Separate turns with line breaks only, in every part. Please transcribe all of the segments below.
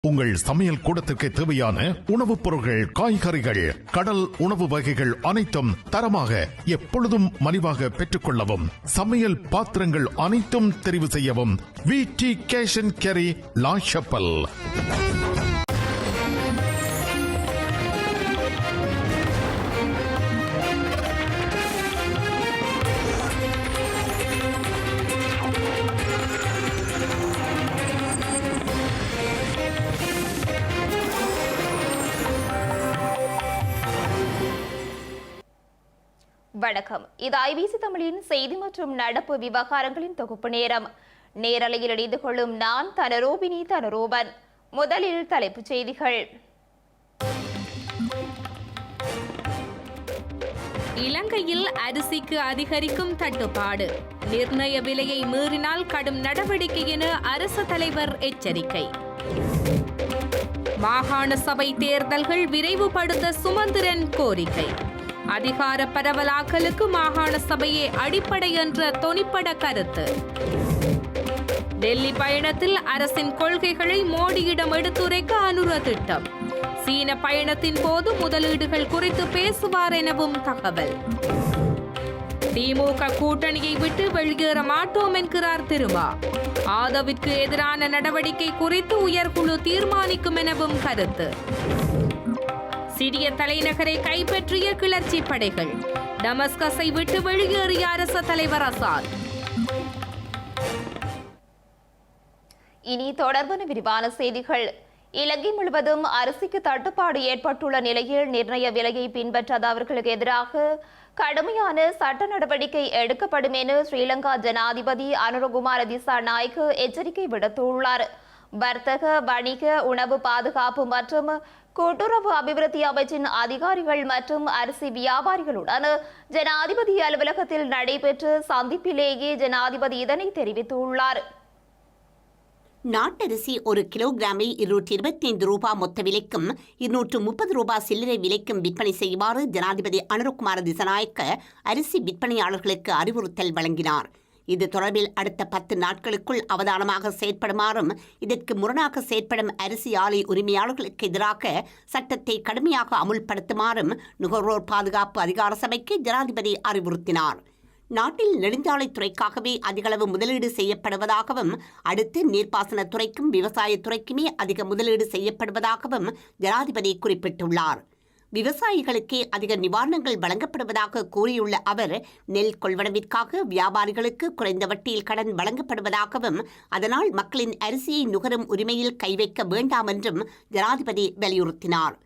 உங்கள் சமையல் கூடத்திற்கு தேவையான உணவுப் பொருட்கள், காய்கறிகள், கடல் உணவு வகைகள் அனைத்தும் தரமாக எப்பொழுதும் மலிவாக பெற்றுக் கொள்ளவும். சமையல் பாத்திரங்கள் அனைத்தும் தெரிவு செய்யவும். VT Cash and Carry, La Chapelle.
வணக்கம். இது IBC தமிழின் செய்தி மற்றும் நடப்பு விவகாரங்களின் தொகுப்பு நேரம். நேரலையில் இணைந்து கொள்ளும் நான் தனரோபினி தனரோபன். முதலில் தலைப்புச் செய்திகள்.
இலங்கையில் அரிசிக்கு அதிகரிக்கும் தட்டுப்பாடு. நிர்ணய விலையை மீறினால் கடும் நடவடிக்கை என அரசு தலைவர் எச்சரிக்கை. மாகாண சபை தேர்தல்கள் விரைவுபடுத்த சுமந்திரன் கோரிக்கை. அதிகார பரவலாக்கலுக்கு மாகாண சபையே அடிப்படை என்ற தொனிப்பட கருத்து. டெல்லி பயணத்தில் அரசின் கொள்கைகளை மோடியிடம் எடுத்துரைக்க அனுர திட்டம். சீன பயணத்தின் போது முதலீடுகள் குறித்து பேசுவார் எனவும் தகவல். திமுக கூட்டணியை விட்டு வெளியேற மாட்டோம் என்கிறார் திருமா. ஆதவிற்கு எதிரான நடவடிக்கை குறித்து உயர்குழு தீர்மானிக்கும் எனவும் கருத்து. சிரிய தலைநகரை கைப்பற்றிய கிளர்ச்சி படைகள். டமஸ்கஸை விட்டு வெளியேறிய அரசு தலைவர் அசாத்.
இனி தொடர்பான விரிவான செய்திகள். இலங்கை முழுவதும் அரிசிக்கு தட்டுப்பாடு ஏற்பட்டுள்ள நிலையில் நிர்ணய விலையை பின்பற்றாதவர்களுக்கு எதிராக கடுமையான சட்ட நடவடிக்கை எடுக்கப்படும் என ஸ்ரீலங்கா ஜனாதிபதி அனுரகுமார திசாநாயக்க எச்சரிக்கை விடுத்துள்ளார். வர்த்தக, வணிக, உணவு பாதுகாப்பு மற்றும் கூட்டுறவு அபிவிருத்தி அமைச்சின் அதிகாரிகள் மற்றும் அரிசி வியாபாரிகளுடன் ஜனாதிபதி அலுவலகத்தில் நடைபெற்ற சந்திப்பிலேயே ஜனாதிபதி இதனை தெரிவித்துள்ளார்.
நாட்டரிசி ஒரு கிலோகிராமை 225 ரூபாய் மொத்த விலைக்கும் 230 ரூபாய் சில்லறை விலைக்கும் விற்பனை செய்யுமாறு ஜனாதிபதி அனுரகுமார திசாநாயக்க அரிசி விற்பனையாளர்களுக்கு அறிவுறுத்தல் வழங்கினார். இது தொடர்பில் அடுத்த 10 நாட்களுக்குள் அவதானமாக செயற்படுமாறும் இதற்கு முரணாக செயற்படும் அரிசி ஆலை உரிமையாளர்களுக்கு எதிராக சட்டத்தை கடுமையாக அமுல்படுத்துமாறும் நுகர்வோர் பாதுகாப்பு அதிகார சபைக்கு ஜனாதிபதி அறிவுறுத்தினார். நாட்டில் நெடுஞ்சாலைத்துறைக்காகவே அதிகளவு முதலீடு செய்யப்படுவதாகவும் அடுத்து நீர்ப்பாசனத்துறைக்கும் விவசாயத்துறைக்குமே அதிக முதலீடு செய்யப்படுவதாகவும் ஜனாதிபதி குறிப்பிட்டுள்ளார். விவசாயிகளுக்கே அதிக நிவாரணங்கள் வழங்கப்படுவதாக கூறியுள்ள அவர், நெல் கொள்வனவிற்காக வியாபாரிகளுக்கு குறைந்த வட்டியில் கடன் வழங்கப்படுவதாகவும் அதனால் மக்களின் அரிசியை நுகரும் உரிமையில் கை வைக்க வேண்டாம் என்றும் ஜனாதிபதி வலியுறுத்தினார்.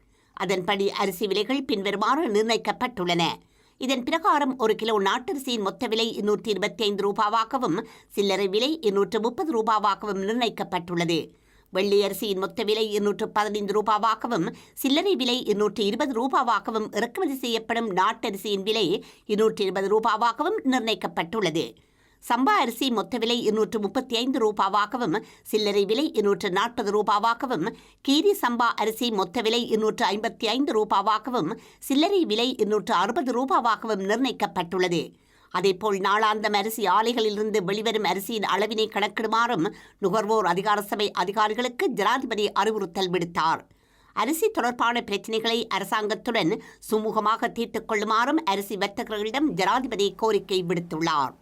அதன்படி அரிசி விலைகள் பின்வருமாறு நிர்ணயிக்கப்பட்டுள்ளன. இதன் பிரகாரம் ஒரு கிலோ நாட்டரிசியின் மொத்த விலை 225 ரூபாவாகவும் சில்லறை விலை 230 ரூபாவாகவும் நிர்ணயிக்கப்பட்டுள்ளது. வெள்ளி அரிசியின் மொத்த விலை 215 ரூபாவாகவும் சில்லறை விலை 220 ரூபாவாகவும் இறக்குமதி செய்யப்படும் நாட்டரிசியின் விலை 220 ரூபாவாகவும் நிர்ணயிக்கப்பட்டுள்ளது. சம்பா அரிசி மொத்த விலை 235 ரூபாவாகவும் சில்லறை விலை 240 ரூபாவாகவும் கீரி சம்பா அரிசி மொத்த விலை 255 ரூபாவாகவும் சில்லறை விலை 260 ரூபாவாகவும் நிர்ணயிக்கப்பட்டுள்ளது. அதேபோல் நாளாந்தம் அரிசி ஆலைகளிலிருந்து வெளிவரும் அரிசியின் அளவினை கணக்கிடுமாறும் நுகர்வோர் அதிகார சபை அதிகாரிகளுக்கு ஜனாதிபதி அறிவுறுத்தல் விடுத்தார். அரிசி தொடர்பான பிரச்சினைகளை அரசாங்கத்துடன் சுமூகமாக தீர்த்துக் கொள்ளுமாறும் அரிசி வர்த்தகர்களிடம் ஜனாதிபதி கோரிக்கை விடுத்துள்ளார்.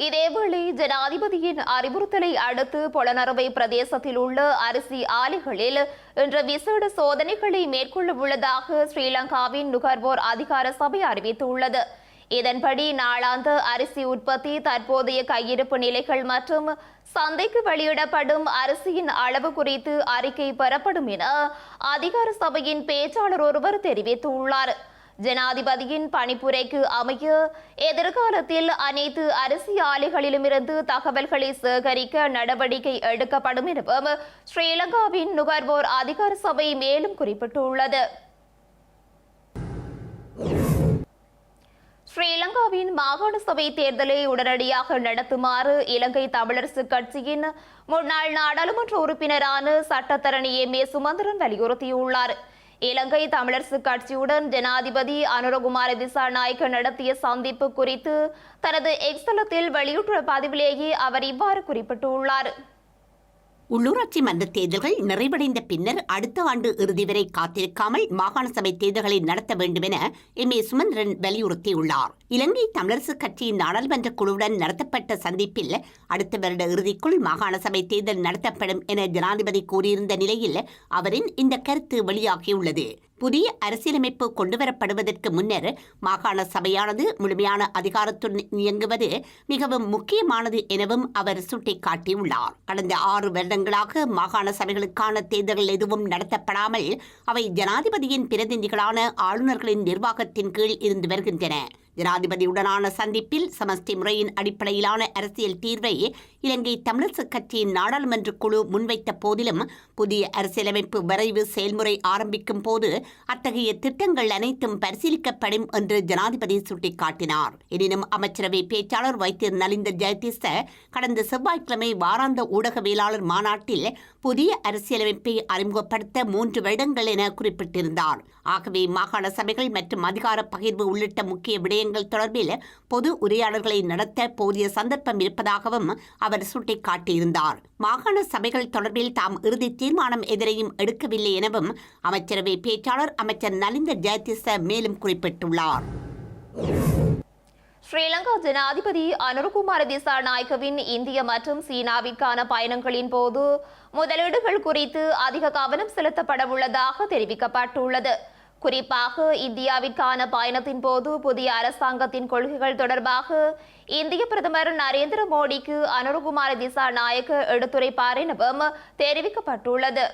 இதேவேளை ஜனாதிபதியின் அறிவுறுத்தலை அடுத்து பொலனறுவை பிரதேசத்தில் உள்ள அரிசி ஆலைகளில் இன்று விசேட சோதனைகளை மேற்கொள்ள உள்ளதாக ஸ்ரீலங்காவின் நுகர்வோர் அதிகார சபை அறிவித்துள்ளது. இதன்படி நாளாந்த அரிசி உற்பத்தி, தற்போதைய கையிருப்பு நிலைகள் மற்றும் சந்தைக்கு வெளியிடப்படும் அரிசியின் அளவு குறித்து அறிக்கை பெறப்படும் என அதிகார சபையின் பேச்சாளர் ஒருவர் தெரிவித்துள்ளார். ஜனாதிபதியின் பணிப்புரைக்கு அமைய எதிர்காலத்தில் அனைத்து அரிசி ஆலைகளிலுமிருந்து தகவல்களை சேகரிக்க நடவடிக்கை எடுக்கப்படும் எனவும் ஸ்ரீலங்காவின் நுகர்வோர் அதிகார சபை மேலும் குறிப்பிட்டுள்ளது. ஸ்ரீலங்காவின் மாகாண சபை தேர்தலை உடனடியாக நடத்துமாறு இலங்கை தமிழரசு கட்சியின் முன்னாள் நாடாளுமன்ற உறுப்பினரான சட்டத்தரணி M.A. சுமந்திரன் வலியுறுத்தியுள்ளார். இலங்கை தமிழரசு கட்சியுடன் ஜனாதிபதி அனுரகுமார திசாநாயக்க நடத்திய சந்திப்பு குறித்து தனது எக்ஸ் தளத்தில் வெளியிட்டுள்ள பதிவிலேயே அவர் இவ்வாறு குறிப்பிட்டுள்ளார்.
உள்ளூராட்சி மன்ற தேர்தல்கள் நிறைவடைந்த பின்னர் அடுத்த ஆண்டு இறுதி வரை காத்திருக்காமல் மாகாண சபை தேர்தல்களை நடத்த வேண்டும் என எம்.ஏ. சுமந்திரன் வலியுறுத்தியுள்ளார். இலங்கை தமிழரசுக் கட்சியின் நாடாளுமன்ற குழுவுடன் நடத்தப்பட்ட சந்திப்பில் அடுத்த வருட இறுதிக்குள் மாகாண சபை தேர்தல் நடத்தப்படும் என ஜனாதிபதி கூறியிருந்த நிலையில் அவரின் இந்த கருத்து வெளியாகியுள்ளது. புதிய அரசியலமைப்பு கொண்டுவரப்படுவதற்கு முன்னர் மாகாண சபையானது முழுமையான அதிகாரத்துடன் இயங்குவது மிகவும் முக்கியமானது எனவும் அவர் சுட்டிக்காட்டியுள்ளார். கடந்த 6 வருடங்களாக மாகாண சபைகளுக்கான தேர்தல்கள் எதுவும் நடத்தப்படாமல் அவை ஜனாதிபதியின் பிரதிநிதிகளான ஆளுநர்களின் நிர்வாகத்தின் கீழ் இருந்து வருகின்றன. ஜனாதிபதியுடனான சந்திப்பில் சமஷ்டி முறையின் அடிப்படையிலான அரசியல் தீர்வை இலங்கை தமிழரசுக் கட்சியின் நாடாளுமன்ற குழு முன்வைத்த போதிலும் புதிய அரசியலமைப்பு வரைவு செயல்முறை ஆரம்பிக்கும் போது அத்தகைய திட்டங்கள் அனைத்தும் பரிசீலிக்கப்படும் என்று ஜனாதிபதி சுட்டிக்காட்டினார். எனினும் அமைச்சரவை பேச்சாளர் வைத்தியர் நலிந்த ஜெயதிச கடந்த செவ்வாய்க்கிழமை வாராந்த ஊடகவியலாளர் மாநாட்டில் புதிய அரசியலமைப்பை அறிமுகப்படுத்த 3 வருடங்கள் என குறிப்பிட்டிருந்தார். ஆகவே மாகாண சபைகள் மற்றும் அதிகார பகிர்வு உள்ளிட்ட முக்கிய விடயங்கள் தொடர்பில் பொது உரையாடல்களை நடத்த போதிய சந்தர்ப்பம் இருப்பதாகவும் அவர் சுட்டிக்காட்டியிருந்தார். மாகாண சபைகள் தொடர்பில் தாம் இறுதி தீர்மானம் எதிரையும் எடுக்கவில்லை எனவும் அமைச்சரவை பேச்சாளர் அமைச்சர் நலிந்த ஜெயதிச மேலும் குறிப்பிட்டுள்ளார்.
ஸ்ரீலங்கா ஜனாதிபதி அனுரகுமார திசாநாயக்கவின் இந்திய மற்றும் சீனாவிற்கான பயணங்களின் போது முதலீடுகள் குறித்து அதிக கவனம் செலுத்தப்பட உள்ளதாக தெரிவிக்கப்பட்டுள்ளது. குறிப்பாக இந்தியாவிற்கான பயணத்தின் போது புதிய அரசாங்கத்தின் கொள்கைகள் தொடர்பாக இந்திய பிரதமர் நரேந்திர மோடிக்கு அனுரகுமார திசாநாயக்க எடுத்துரைப்பார் எனவும் தெரிவிக்கப்பட்டுள்ளது.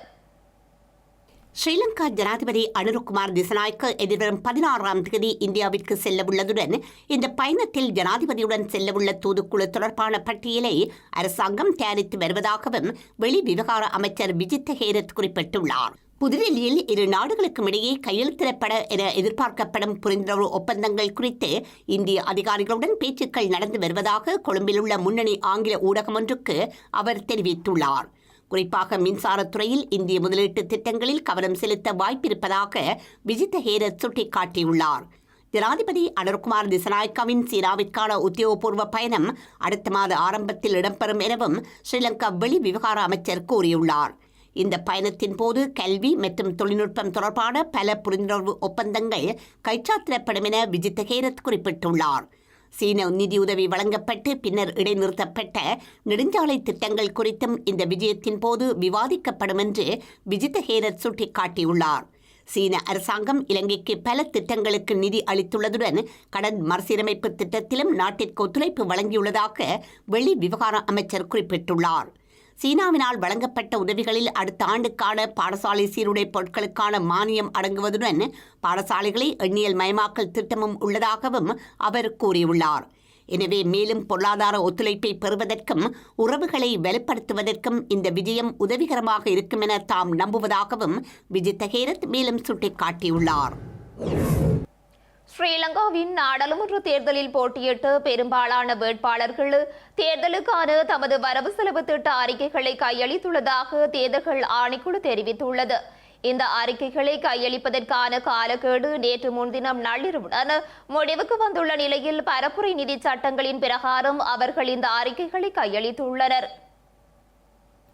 ஸ்ரீலங்கா ஜனாதிபதி அனுரகுமார் திசாநாயக்க எதிர்வரும் 16ஆம் தேதி இந்தியாவிற்கு செல்லவுள்ளதுடன் இந்த பயணத்தில் ஜனாதிபதியுடன் செல்லவுள்ள தூதுக்குழு தொடர்பான பட்டியலை அரசாங்கம் தயாரித்து வருவதாகவும் வெளிவிவகார அமைச்சர் விஜித்த ஹேரத் குறிப்பிட்டுள்ளார். புதுடில்லியில் 2 நாடுகளுக்கும் இடையே கையெழுத்திடப்பட என எதிர்பார்க்கப்படும் புரிந்துணர்வு ஒப்பந்தங்கள் குறித்து இந்திய அதிகாரிகளுடன் பேச்சுக்கள் நடந்து வருவதாக கொழும்பில் உள்ள முன்னணி ஆங்கில ஊடகம் ஒன்றுக்கு அவர் தெரிவித்துள்ளார். குறிப்பாக மின்சாரத்துறையில் இந்திய முதலீட்டு திட்டங்களில் கவனம் செலுத்த வாய்ப்பிருப்பதாக விஜித்த ஹேரத் சுட்டிக்காட்டியுள்ளார். ஜனாதிபதி அனுரகுமார் திசாநாயக்காவின் சீனாவிற்கான உத்தியோகபூர்வ பயணம் அடுத்த மாத ஆரம்பத்தில் இடம்பெறும் எனவும் ஸ்ரீலங்கா வெளிவிவகார அமைச்சர் கூறியுள்ளார். இந்த பயணத்தின் போது கல்வி மற்றும் தொழில்நுட்பம் தொடர்பான பல புரிந்துணர்வு ஒப்பந்தங்கள் கைச்சாத்திடப்படும் என விஜித்த ஹேரத் குறிப்பிட்டுள்ளார். சீன நிதியுதவி வழங்கப்பட்டு பின்னர் இடைநிறுத்தப்பட்ட நெடுஞ்சாலை திட்டங்கள் குறித்தும் இந்த விஜயத்தின் போது விவாதிக்கப்படும் என்று விஜித்த ஹேரத் சுட்டிக்காட்டியுள்ளார். சீன அரசாங்கம் இலங்கைக்கு பல திட்டங்களுக்கு நிதி அளித்துள்ளதுடன் கடன் மறுசீரமைப்பு திட்டத்திலும் நாட்டிற்கு ஒத்துழைப்பு வழங்கியுள்ளதாக வெளி விவகார அமைச்சர் குறிப்பிட்டுள்ளார். சீனாவினால் வழங்கப்பட்ட உதவிகளில் அடுத்த ஆண்டுக்கான பாடசாலை சீருடை பொருட்களுக்கான மானியம் அடங்குவதுடன் பாடசாலைகளை எண்ணியல் மயமாக்கல் திட்டமும் உள்ளதாகவும் அவர் கூறியுள்ளார். எனவே மேலும் பொருளாதார ஒத்துழைப்பை பெறுவதற்கும் உறவுகளை வலுப்படுத்துவதற்கும் இந்த விஜயம் உதவிகரமாக இருக்கும் என தாம் நம்புவதாகவும் விஜித்த ஹேரத் மேலும் சுட்டிக்காட்டியுள்ளார்.
ஸ்ரீலங்காவின் நாடாளுமன்ற தேர்தலில் போட்டியிட்டு பெரும்பாலான வேட்பாளர்கள் தேர்தலுக்கான தமது வரவு செலவு திட்ட அறிக்கைகளை கையளித்துள்ளதாக தேர்தல்கள் ஆணைக்குழு தெரிவித்துள்ளது. இந்த அறிக்கைகளை கையளிப்பதற்கான காலக்கெடு நேற்று முன்தினம் நள்ளிரவுடன் முடிவுக்கு வந்துள்ள நிலையில் பரப்புரை நிதி சட்டங்களின் பிரகாரம் அவர்கள் இந்த அறிக்கைகளை கையளித்துள்ளனர்.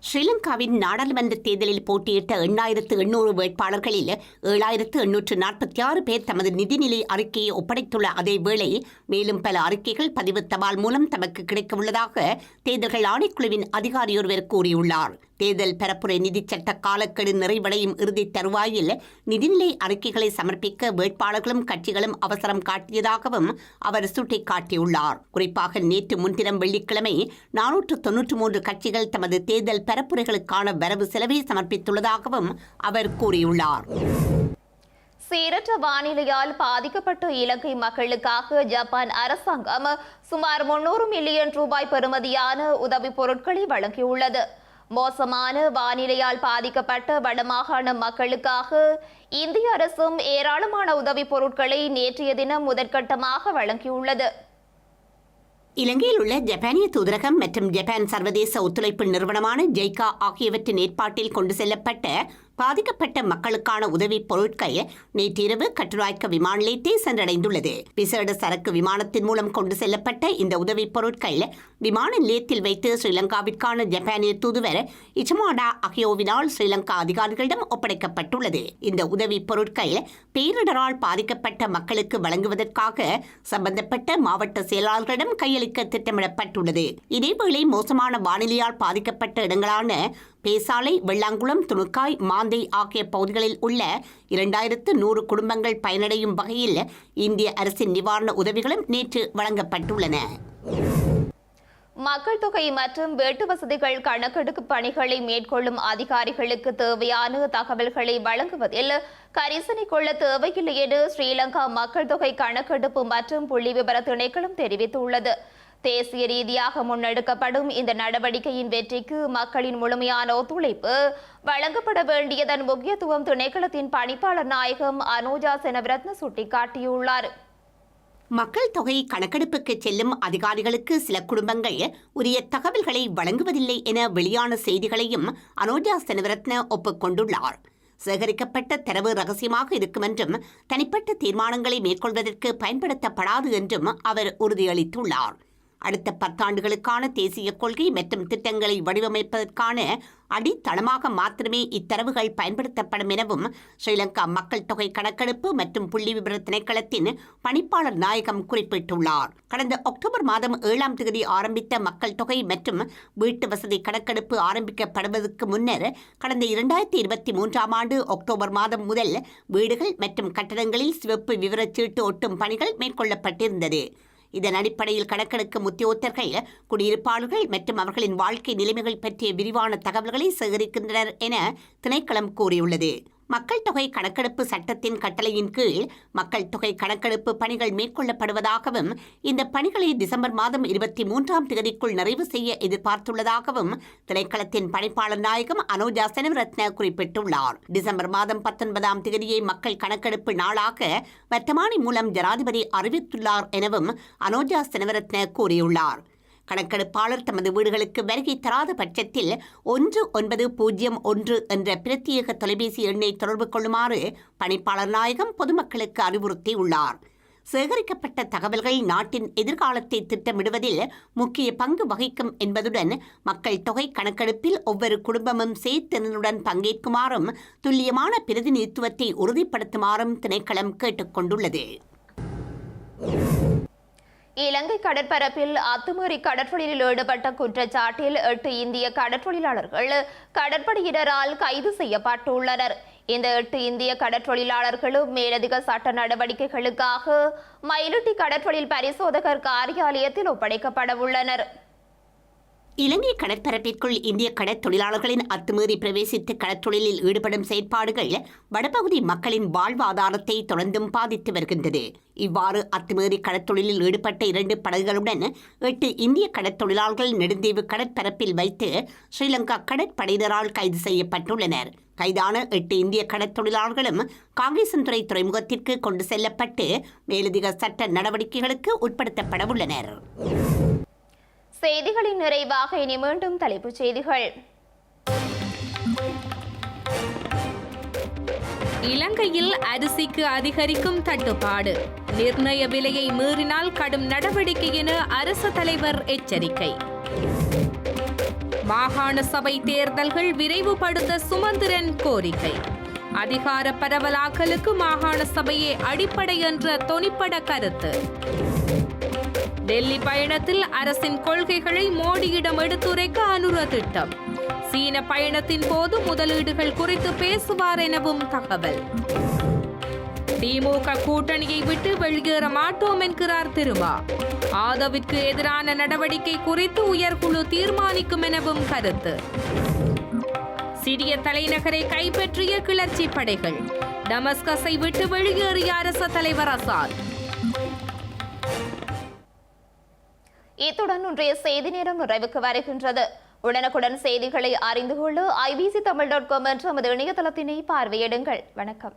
ஸ்ரீலங்காவின் நாடாளுமன்ற தேர்தலில் போட்டியிட்ட 8,800 வேட்பாளர்களில் 7,846 பேர் தமது நிதிநிலை அறிக்கையை ஒப்படைத்துள்ள அதேவேளை மேலும் பல அறிக்கைகள் பதிவு தபால் மூலம் தமக்கு கிடைக்கவுள்ளதாக தேர்தல்கள் ஆணைக்குழுவின் அதிகாரியொருவர் கூறியுள்ளார். தேர்தல் பரப்புரை நிதி சட்ட காலக்கெடு நிறைவடையும் இறுதி தருவாயில் நிதிநிலை அறிக்கைகளை சமர்ப்பிக்க வேட்பாளர்களும் கட்சிகளும் அவசரம் காட்டியதாகவும் அவர் சுட்டிக்காட்டியுள்ளார். குறிப்பாக நேற்று முன்தினம் வெள்ளிக்கிழமை 493 கட்சிகள் தமது தேர்தல் பரப்புரைகளுக்கான வரவு செலவை சமர்ப்பித்துள்ளதாகவும் அவர் கூறியுள்ளார்.
சீரற்ற வானிலையால் பாதிக்கப்பட்ட இலங்கை மக்களுக்காக ஜப்பான் அரசாங்கம் சுமார் 300 மில்லியன் ரூபாய் பெறுமதியான உதவி பொருட்களை வழங்கியுள்ளது. மோசமான வானிலையால் பாதிக்கப்பட்ட வடமாகாண மக்களுக்காக இந்திய அரசும் ஏராளமான உதவி பொருட்களை நேற்றைய தினம் முதற்கட்டமாக வழங்கியுள்ளது.
இலங்கையில் உள்ள ஜப்பானிய தூதரகம் மற்றும் ஜப்பான் சர்வதேச ஒத்துழைப்பு நிறுவனமான ஜெய்கா ஆகியவற்றின் ஏற்பாட்டில் கொண்டு செல்லப்பட்ட பாதிக்கப்பட்ட மக்களுக்கான உதவிப் பொருட்கள் நேற்றிரவு கட்டுராய்க்க விமான நிலையத்தை சென்றடைந்துள்ளது. விசேட சரக்கு விமானத்தின் மூலம் கொண்டு செல்லப்பட்ட இந்த உதவிப் பொருட்கள் விமான நிலையத்தில் வைத்து ஸ்ரீலங்காவிற்கான ஜப்பானிய தூதுவர் இச்சமாடா அகியோவினால் ஸ்ரீலங்கா அதிகாரிகளிடம் ஒப்படைக்கப்பட்டுள்ளது. இந்த உதவிப் பொருட்கள் பேரிடரால் பாதிக்கப்பட்ட மக்களுக்கு வழங்குவதற்காக சம்பந்தப்பட்ட மாவட்ட செயலாளர்களிடம் கையளிக்க திட்டமிடப்பட்டுள்ளது. இதேவேளை மோசமான வானிலையால் பாதிக்கப்பட்ட இடங்களான பேசாலை, வெள்ளாங்குளம், துணுக்காய், மாந்தை ஆகிய பகுதிகளில் உள்ள 2100 குடும்பங்கள் பயனடையும் வகையில் இந்திய அரசின் நிவாரண உதவிகளும் நேற்று வழங்கப்பட்டுள்ளன.
மக்கள் தொகை மற்றும் வீட்டு வசதிகள் கணக்கெடுப்பு பணிகளை மேற்கொள்ளும் அதிகாரிகளுக்கு தேவையான தகவல்களை வழங்குவதில் கரிசனை கொள்ள தேவையில்லை என ஸ்ரீலங்கா மக்கள் தொகை கணக்கெடுப்பு மற்றும் புள்ளிவிபர திணைக்களம் தெரிவித்துள்ளது. தேசிய ரீதியாக முன்னெடுக்கப்படும் இந்த நடவடிக்கையின் வெற்றிக்கு மக்களின் முழுமையான ஒத்துழைப்பு வழங்கப்பட வேண்டியதன் முக்கியத்துவம் திணைக்களத்தின் பணிப்பாளர் நாயகம் அனுஜா செனவிரத்ன சுட்டிக்காட்டியுள்ளார்.
மக்கள் தொகை கணக்கெடுப்புக்கு செல்லும் அதிகாரிகளுக்கு சில குடும்பங்கள் உரிய தகவல்களை வழங்குவதில்லை என வெளியான செய்திகளையும் அனுஜா செனவிரத்ன ஒப்புக்கொண்டுள்ளார். சேகரிக்கப்பட்ட தரவு ரகசியமாக இருக்கும் என்றும் தனிப்பட்ட தீர்மானங்களை மேற்கொள்வதற்கு பயன்படுத்தப்படாது என்றும் அவர் உறுதியளித்துள்ளார். அடுத்த 10 ஆண்டுகளுக்கான தேசிய கொள்கை மற்றும் திட்டங்களை வடிவமைப்பதற்கான அடித்தளமாக மாத்திரமே இத்தரவுகள் பயன்படுத்தப்படும் எனவும் ஸ்ரீலங்கா மக்கள் தொகை கணக்கெடுப்பு மற்றும் புள்ளி விபர திணைக்களத்தின் பணிப்பாளர் நாயகம் குறிப்பிட்டுள்ளார். கடந்த அக்டோபர் மாதம் 7ஆம் தேதி ஆரம்பித்த மக்கள் தொகை மற்றும் வீட்டு வசதி கணக்கெடுப்பு ஆரம்பிக்கப்படுவதற்கு முன்னர் கடந்த 2023ஆம் ஆண்டு அக்டோபர் மாதம் முதல் வீடுகள் மற்றும் கட்டடங்களில் சிவப்பு விவரச்சீட்டு ஒட்டும் பணிகள் மேற்கொள்ளப்பட்டிருந்தது. இதன் அடிப்படையில் கணக்கெடுக்கும் உத்தியோகத்தர்கள் குடியிருப்பாளர்கள் மற்றும் அவர்களின் வாழ்க்கை நிலைமைகள் பற்றிய விரிவான தகவல்களை சேகரிக்கின்றனர் என திணைக்களம் கூறியுள்ளது. மக்கள் தொகை கணக்கெடுப்பு சட்டத்தின் கட்டளையின் கீழ் மக்கள் தொகை கணக்கெடுப்பு பணிகள் மேற்கொள்ளப்படுவதாகவும் இந்த பணிகளை டிசம்பர் மாதம் 23ஆம் தேதிக்குள் நிறைவு செய்ய எதிர்பார்த்துள்ளதாகவும் திணைக்களத்தின் பணிப்பாளர் நாயகம் அனுஜா செனவிரத்ன குறிப்பிட்டுள்ளார். டிசம்பர் மாதம் 19ஆம் தேதியை மக்கள் கணக்கெடுப்பு நாளாக வர்த்தமானி மூலம் ஜனாதிபதி அறிவித்துள்ளார் எனவும் அனுஜா செனவிரத்ன கூறியுள்ளார். கணக்கெடுப்பாளர் தமது வீடுகளுக்கு வருகை தராத பட்சத்தில் 1901 என்ற பிரத்யேக தொலைபேசி எண்ணை தொடர்பு கொள்ளுமாறு பணிப்பாளர் நாயகம் பொதுமக்களுக்கு அறிவுறுத்தியுள்ளார். சேகரிக்கப்பட்ட தகவல்கள் நாட்டின் எதிர்காலத்தை திட்டமிடுவதில் முக்கிய பங்கு வகிக்கும் என்பதுடன் மக்கள் தொகை கணக்கெடுப்பில் ஒவ்வொரு குடும்பமும் சேர்த்திறனுடன் பங்கேற்குமாறும் துல்லியமான பிரதிநிதித்துவத்தை உறுதிப்படுத்துமாறும் திணைக்களம் கேட்டுக் கொண்டுள்ளது.
இலங்கை கடற்பரப்பில் அத்துமீறி கடற்றொழிலில் ஈடுபட்ட குற்றச்சாட்டில் 8 இந்திய கடற்றொழிலாளர்கள் கடற்படையினரால் கைது செய்யப்பட்டுள்ளனர். இந்த 8 இந்திய கடற்றொழிலாளர்களும் மேலதிக சட்ட நடவடிக்கைகளுக்காக மயிலுட்டி கடற்றொழில் பரிசோதகர் காரியாலயத்தில் ஒப்படைக்கப்பட உள்ளனர்.
இலங்கை கடற்பரப்பிற்குள் இந்திய கடற்தொழிலாளர்களின் அத்துமீறி பிரவேசித்து கடற்றொழிலில் ஈடுபடும் செயற்பாடுகள் வடபகுதி மக்களின் வாழ்வாதாரத்தை தொடர்ந்தும் பாதித்து வருகின்றது. இவ்வாறு அத்துமீறி கடற்தொழிலில் ஈடுபட்ட 2 படகுகளுடன் 8 இந்திய கடற்தொழிலாளர்கள் நெடுந்தீவு கடற்பரப்பில் வைத்து ஸ்ரீலங்கா கடற்படையினரால் கைது செய்யப்பட்டுள்ளனர். கைதான 8 இந்திய கடற்தொழிலாளர்களும் காங்கேசன்துறை துறைமுகத்திற்கு கொண்டு செல்லப்பட்டு மேலதிக சட்ட நடவடிக்கைகளுக்கு உட்படுத்தப்பட உள்ளனர்.
செய்திகளின் நிறைவாக இனி மீண்டும் தலைப்புச் செய்திகள்.
இலங்கையில் அரிசிக்கு அதிகரிக்கும் தட்டுப்பாடு, நிர்ணய விலையை மீறினால் கடும் நடவடிக்கை என அரசு தலைவர் எச்சரிக்கை. மாகாண சபை தேர்தல்கள் விரைவுபடுத்த சுமந்திரன் கோரிக்கை. அதிகார பரவலாக்கலுக்கு மாகாண சபையே அடிப்படை என்ற தொனிப்பட கருத்து. டெல்லி பயணத்தில் அரசின் கொள்கைகளை மோடியிடம் எடுத்துரைக்க அனுர திட்டம். சீன பயணத்தின் போது முதலீடுகள் குறித்து பேசுவார் எனவும் தகவல். திமுக கூட்டணியை விட்டு வெளியேற மாட்டோம் என்கிறார் திருமா. ஆதவிற்கு எதிரான நடவடிக்கை குறித்து உயர்குழு தீர்மானிக்கும் எனவும் கருத்து. சிரிய தலைநகரை கைப்பற்றிய கிளர்ச்சி படைகள். டமஸ்கஸை விட்டு வெளியேறிய அரசு தலைவர் அசாத்.
இத்துடன் இன்றைய செய்தி நேரம் நிறைவுக்கு வருகின்றது. உடனுக்குடன் செய்திகளை அறிந்து கொள்ள IBCTamil.com என்ற நமது இணையதளத்தினை பார்வையிடுங்கள். வணக்கம்.